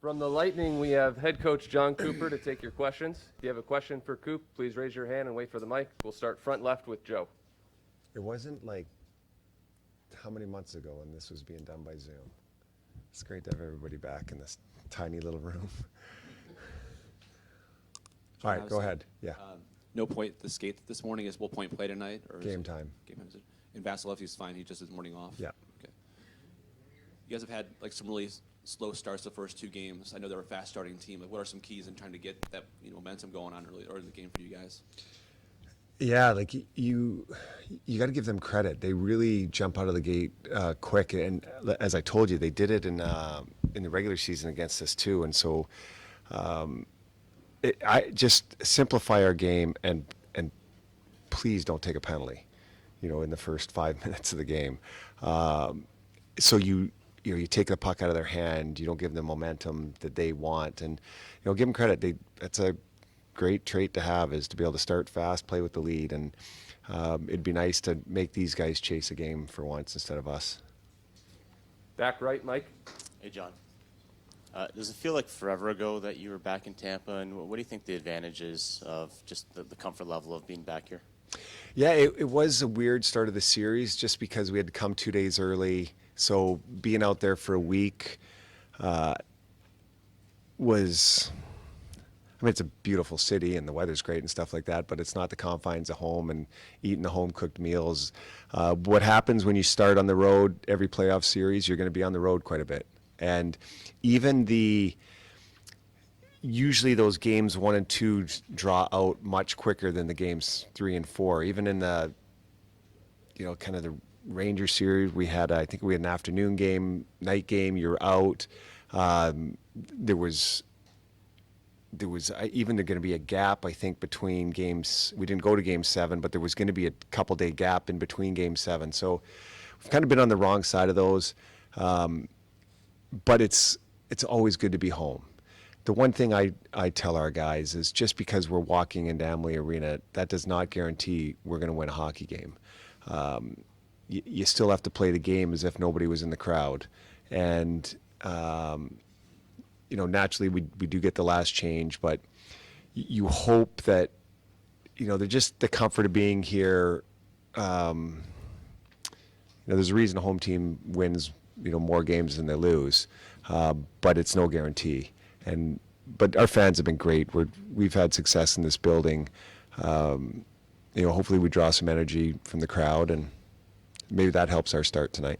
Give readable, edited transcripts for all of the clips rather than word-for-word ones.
From the Lightning, we have head coach Jon Cooper to take your questions. If you have a question for Coop, please raise your hand and wait for the mic. We'll start front left with Joe. It wasn't like how many months ago when this was being done by Zoom. It's great to have everybody back in this tiny little room. All right, go ahead. Yeah. No point the skate this morning. Will point play tonight? Or Game time. Game time. And Vasilevsky's fine. He just has morning off. Yeah. Okay. You guys have had like some really slow starts the first two games. I know they're a fast starting team. Like, what are some keys in trying to get that momentum going on early in the game for you guys? Yeah, like you got to give them credit. They really jump out of the gate quick, and as I told you, they did it in the regular season against us too. And so, I just simplify our game and please don't take a penalty, in the first 5 minutes of the game. So you take the puck out of their hand. You don't give them momentum that they want, and give them credit. That's a great trait to have, is to be able to start fast, play with the lead, and it'd be nice to make these guys chase a game for once instead of us. Back right, Mike. Hey, John. Does it feel like forever ago that you were back in Tampa, and what do you think the advantage is of just the comfort level of being back here? Yeah, it was a weird start of the series just because we had to come 2 days early. So being out there for a week was, it's a beautiful city and the weather's great and stuff like that, but it's not the confines of home and eating the home-cooked meals. What happens when you start on the road every playoff series, you're going to be on the road quite a bit. And even usually those games 1 and 2 draw out much quicker than the games 3 and 4. Even in the, kind of the Rangers series, I think we had an afternoon game, night game, you're out. There was even going to be a gap, I think, between games. We didn't go to game 7, but there was going to be a couple day gap in between game 7. So we've kind of been on the wrong side of those. But it's always good to be home. The one thing I tell our guys is just because we're walking into Amalie Arena, that does not guarantee we're going to win a hockey game. You still have to play the game as if nobody was in the crowd. And, naturally we do get the last change, but you hope that, they're just the comfort of being here. There's a reason a home team wins more games than they lose, but it's no guarantee. But our fans have been great. We've had success in this building. Hopefully we draw some energy from the crowd, and maybe that helps our start tonight.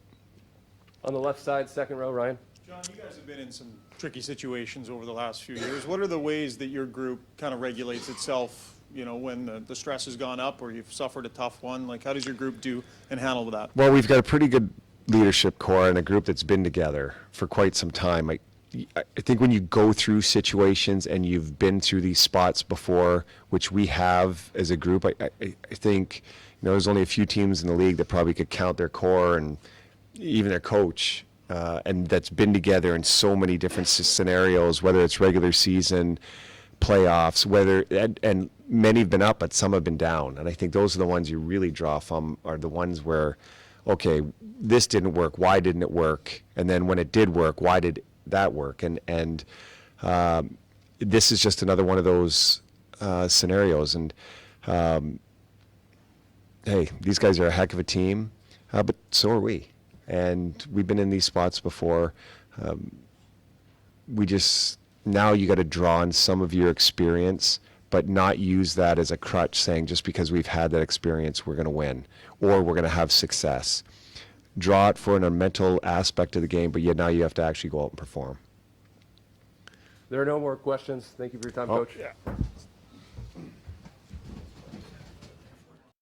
On the left side, second row, Ryan. John, you guys have been in some tricky situations over the last few years. What are the ways that your group kind of regulates itself, when the stress has gone up or you've suffered a tough one? Like, how does your group do and handle that? Well, we've got a pretty good leadership core and a group that's been together for quite some time. I think when you go through situations and you've been through these spots before, which we have as a group, I think there's only a few teams in the league that probably could count their core and even their coach, and that's been together in so many different scenarios, whether it's regular season, playoffs, and many have been up, but some have been down. And I think those are the ones you really draw from, are the ones where, okay, this didn't work, why didn't it work? And then when it did work, why did that work? And this is just another one of those scenarios. And hey, these guys are a heck of a team, but so are we. And we've been in these spots before. Now you got to draw on some of your experience, but not use that as a crutch, saying just because we've had that experience, we're going to win or we're going to have success. Draw it for a mental aspect of the game, but yet now you have to actually go out and perform. There are no more questions. Thank you for your time, Coach. Yeah.